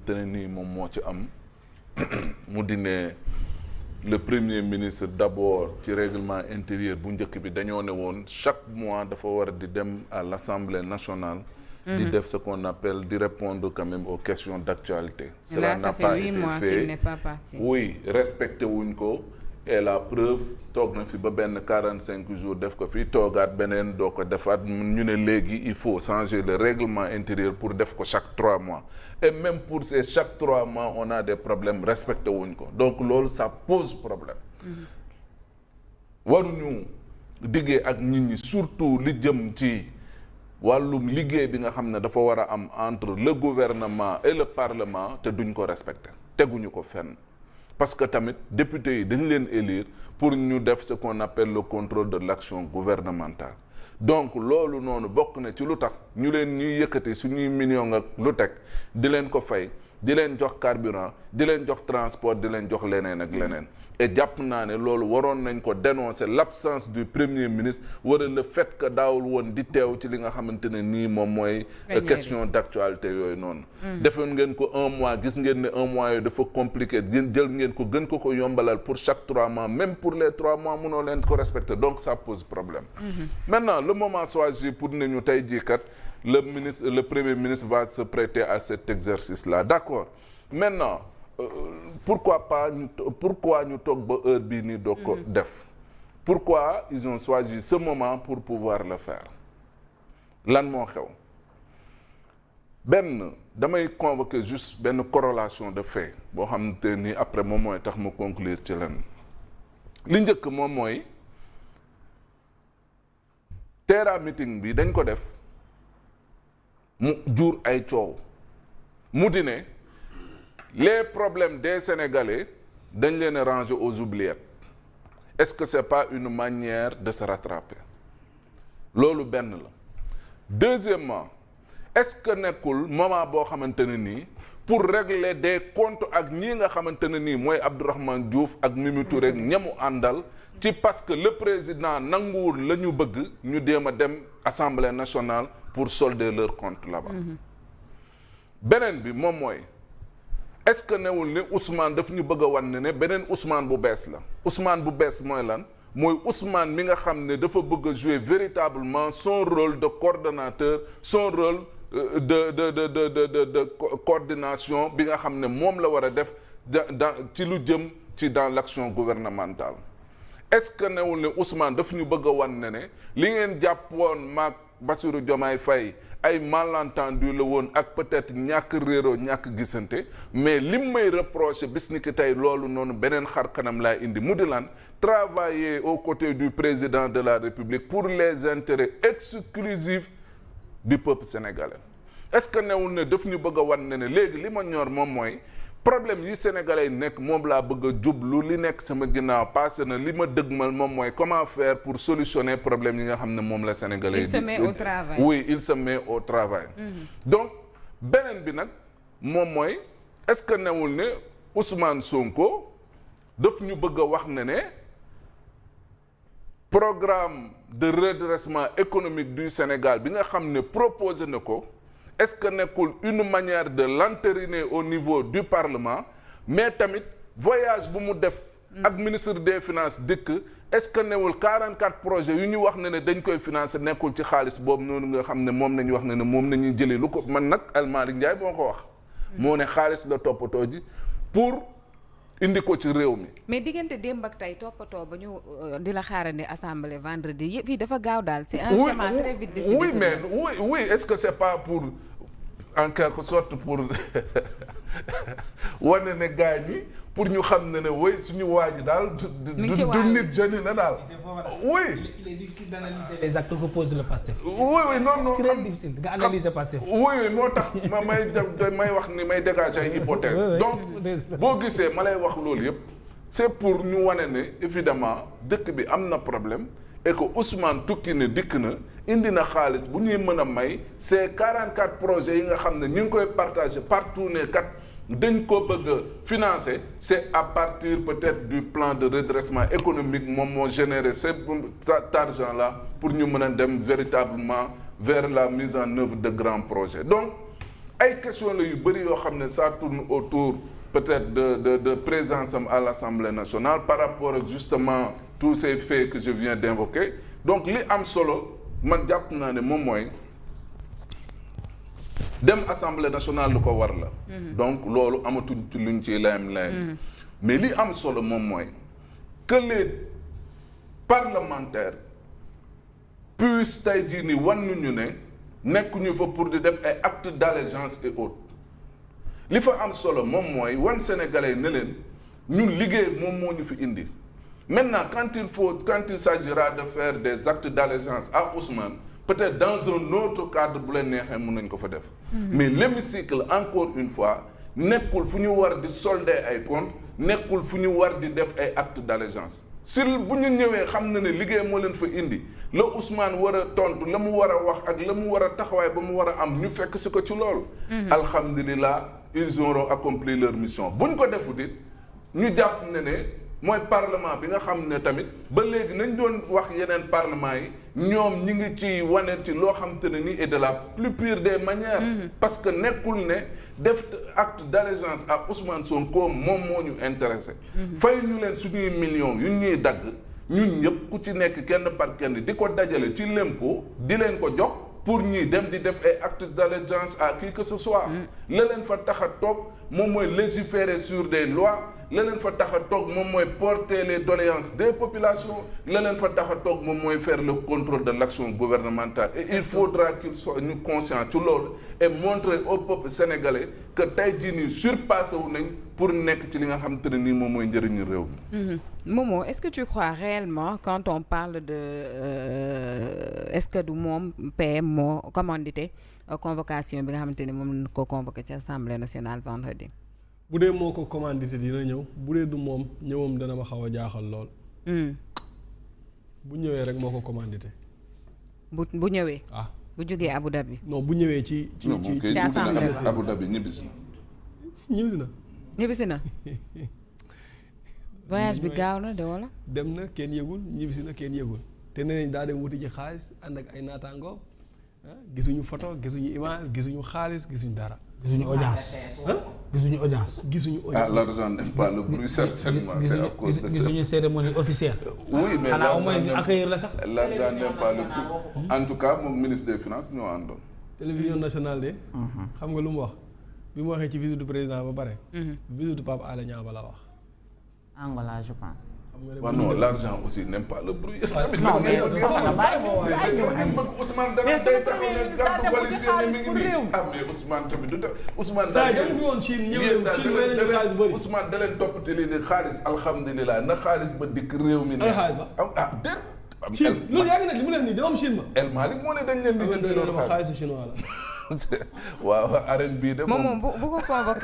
xamante ne nii moom moo ci am mu di ne le premier ministre d'abord ci règlement intérieur bu njëkk bi dañoo ne woon chaque mois dafa war di dem à l'Assemblée nationale di def ce qu'on appelle di répondre quand même aux questions d'actualité. Cela n'a pas été fait. Oui, respecté wuñ ko et la preuve toog na fi ba benn 45 jours def ko fi toogaat beneen doo ko defaat ñu ne léegi il faut changer le règlement intérieur pour def ko chaque 3 mois et même pour ces chaque 3 mois on a des problèmes respecté wuñ ko donc loolu ça pose problème. waruñu diggee ak nit ñi surtout li jëm ci wàllum liggéey bi nga xam ne dafa war a am entre le gouvernement et le parlement te duñ ko respecté teguñu ko fenn. Parce que tamit députés yi dañ leen élire pour ñu def ce qu'on appelle le contrôle de l'action gouvernementale donc loolu noonu bokk na ci lu tax ñu leen ñuy yëkkati suñuy millions ak lu teg di leen ko fay di leen jox carburant di leen jox transport di leen jox leneen ak leneen et jàpp naa ne loolu waroon nañ ko dénoncer l'absence du premier ministre wala le fait que daawul woon di teew ci li nga xamante ne nii moom mooy question d'actualité yooyu noonu defoon ngeen ko 1 mois gis ngeen ne 1 mois yooyu dafa compliqué jël ngeen ko gën ko yombalal pour chaque 3 mois même pour les 3 mois mënoo leen ko respecter donc ça pose problème maintenant le moment choisi pour ne ñu tey jii kat le premier ministre va se prêter à cet exercice-là d'accord maintenant pourquoi ñu toog ba heure bii nii doo ko def pourquoi ils ont choisi ce moment pour pouvoir le faire lan moo xew benn damay convoquer juste benn corrélation de fait boo xamante ni après moom mooy tax ma conclure ci lan li njëkk moom mooy Terra meeting bi dañ ko def mu jur ay coow mu di ne les problèmes des Sénégalais dañ leen a ranger aux oubliettes est-ce que c'est pas une manière de se rattraper loolu benn la deuxièmement est-ce que nekkul moment boo xamante ne nii pour régler des comptes ak ñii nga xamante ne nii mooy Abdourahmane Diouf ak Mimi Touré ñamu àndal ci parce que le président nanguwul la ñu bëgg ñu déem a dem Assemblée nationale pour solder leur compte là-bas beneen bi moom mooy est-ce que newul ne Ousmane daf ñu bëgg a wan ne beneen Ousmane bu bees la Ousmane bu bees mooy lan mooy Ousmane mi nga xam ne dafa bëgg a jouer véritablement son rôle de coordonnateur son rôle de coordination bi nga xam ne moom la war a def ci lu jëm ci dans l'action gouvernementale est-ce que newul ne Ousmane daf ñu bëgg a wan ne li ngeen jàppoon maag Bassirou Diomaye Faye ay malentendu la woon ak peut-être ñàkk réeroo ñàkk gisante mais lim may reprocher bis ni ki tey loolu noonu beneen xar kanam laa indi mu di lan travailler aux côtés du président de la République pour les intérêts exclusifs du peuple sénégalais est-ce que newul ne daf ñu bëgg a wan ne léegi li ma ñor moom mooy problème yi sénégalais yi nekk moom laa bëgg a jublu li nekk sama ginnaaw passé na li ma dëgmal moom mooy comment faire pour solutionner problème yi nga xam ne moom la sénégalais yi il se met au travail oui il se met au travail donc beneen bi nag moom mooy est-ce que newul ne Ousmane Sonko daf ñu bëgg a wax ne programme de redressement économique du Sénégal bi nga xam ne proposé na ko est-ce que nekkul une manière de l'entériner au niveau du Parlement mais tamit voyage bu mu def ak ministre des Finances dëkk est-ce que newul 44 projets yu ñu wax ne dañ koy financer nekkul ci xaalis boobu noonu nga xam ne moom nañu wax ne moom nañuy jëlee lu ko man nag El Malick Ndiaye moo ko wax moo ne xaalis la toppatoo ji pour indi ko ci réew mi. mais diggante démb ak tey toppatoo ba ñu di la xaarandi assemblée vendredi yëpp yi dafa gaaw daal. c'est un schéma très vite décidé. oui mais oui est-ce que c'est pas pour en quelque sorte pour wane ne gars ñi pour ñu xam ne woy suñu waa ji daal. du nit jeune na daal. oui. il est difficile d'analyser les actes que pose le PASTEF. oui non très difficile nga analyser PASTEF. oui moo tax may wax ni may dégager ay hypothèses. donc boo gisee ma lay wax loolu yëpp. c'est pour ñu wane ne évidemment dëkk bi am na problème et que Ousmane tukki ne dikk na indi na xaalis bu ñuy mën a may ces 44 projets yi nga xam ne ñu ngi koy partager partout ne kat. dañ ko bëgg a financer c'est à partir peut-être du plan de redressement économique moom moo générer cet argent-là pour ñu mën a dem véritablement vers la mise en œuvre de grands projets donc ay question la yu bëri yoo xam ne ça tourne autour peut-être de présence am à l'Assemblée nationale par rapport ak justement tous ces faits que je viens d'invoquer donc li am solo man jàpp naa ne moom mooy dem Assemblée nationale lu ko war la donc loolu amatuñ ci luñ ci layam mais li am solo moom mooy que les parlementaires puissent tey jii ni wan ñu ne nekkuñu fa pour di def ay actes d'allégeance et autres li fa am solo moom mooy wan sénégalais ne leen ñun liggéey moom moo ñu fi indi maintenant quand il s'agira de faire des actes d'allégeance à Ousmane peut-être dans un autre cadre bu leen neexee mën nañ ko fa def mais l'hémicycle encore une fois nekkul fu ñu war di solder ay comptes nekkul fu ñu war di def ay actes d'allégeance si bu ñu ñëwee xam na ne liggéey moo leen fa indi la Ousmane war a tontu la mu war a wax ak la mu war a taxawaay ba mu war a am ñu fekk si ko ci loolu alhamdulillah ils auront accompli leur mission buñ ko defut it ñu jàpp ne mooy parlement bi nga xam ne tamit ba léegi nañ doon wax yeneen parlement yi ñoom ñi ngi ci wane ci loo xam te ne nii et de la plus pure des manières parce que nekkul ne def acte d'allégeance à Ousmane Sonko moom moo ñu intéressé fay ñu leen suñuy millions yu ñuy dagg ñun ñëpp ku ci nekk kenn par kenn di ko dajale ci lempo di leen ko jox pour ñuy dem di def ay actes d'allégeance à qui que ce soit la leen fa tax a toog moom mooy légiférer sur des lois la leen fa tax a toog moom mooy porter les doléances des populations la leen fa tax a toog moom mooy faire le contrôle de l'action gouvernementale et il faudra qu'ils soient ñu conscients ci loolu et montrer au peuple sénégalais que tey jii nii surpassé wu nañ pour nekk ci li nga xam te ne nii moom mooy njëriñu réew mi. Momo, est-ce que tu crois réellement quand on parle de est-ce que du moom PM moo commandité convocation bi nga xamante ne moom ko convoqué ci Assemblée nationale vendredi. bu dee moo ko commandité dina ñëw bu dee du moom ñëwam dana ma xaw a jaaxal lool. bu ñëwee rek moo ko commandité. bu ñëwee. ah bu jógee Abu Dhabi. non bu ñëwee ci Assemblée Abu Dhabi ñibbisi na. ñibbisi na. voyage bi gaaw na de wala. dem na kenn yëgul ñibbisi na kenn yëgul te nee nañ daa dem wuti ji xaalis ànd ak ay naataangoom gisuñu photo gisuñu image gisuñu xaalis gisuñu dara. gisuñu audience. gisuñu audience. gisuñu audience. Ah, l'argent n'aime pas le bruit certainement. C'est à cause de ça. gisuñu cérémonie officielle. Oui, mais xanaa au moins ñu accueillir la sax. l'argent n'aime pas le bruit. En tout cas moom ministre des finances ñoo àndoon. télévision nationale de. xam nga lu mu wax bi mu waxee ci visite du président ba pare. visite du Pape Alé Niang ba la wax. Angola je pense. waaw non l'argent aussi n'aime pas le bruit. non mais yow dafa nga bàyyi ma woon. Ousmane dana day taxaw ne gàddu coalition ne mi ngi nii. Ah mais Ousmane tamit du def Ousmane. saa yi fi woon Chine ñëw leen Chine may nañu xaalis bëri. Ousmane da leen toppati lii ne xaalis alhamdulilah na xaalis ba dikk réew mi. ay xaalis ba ah déet. Chine loolu yaa ngi nekk li mu leen nii dama am Chine ma. El Malick moo ne dañ leen di jëndee loolu xaalisu chinois la. waaw arène bii de moom bu ko convoqué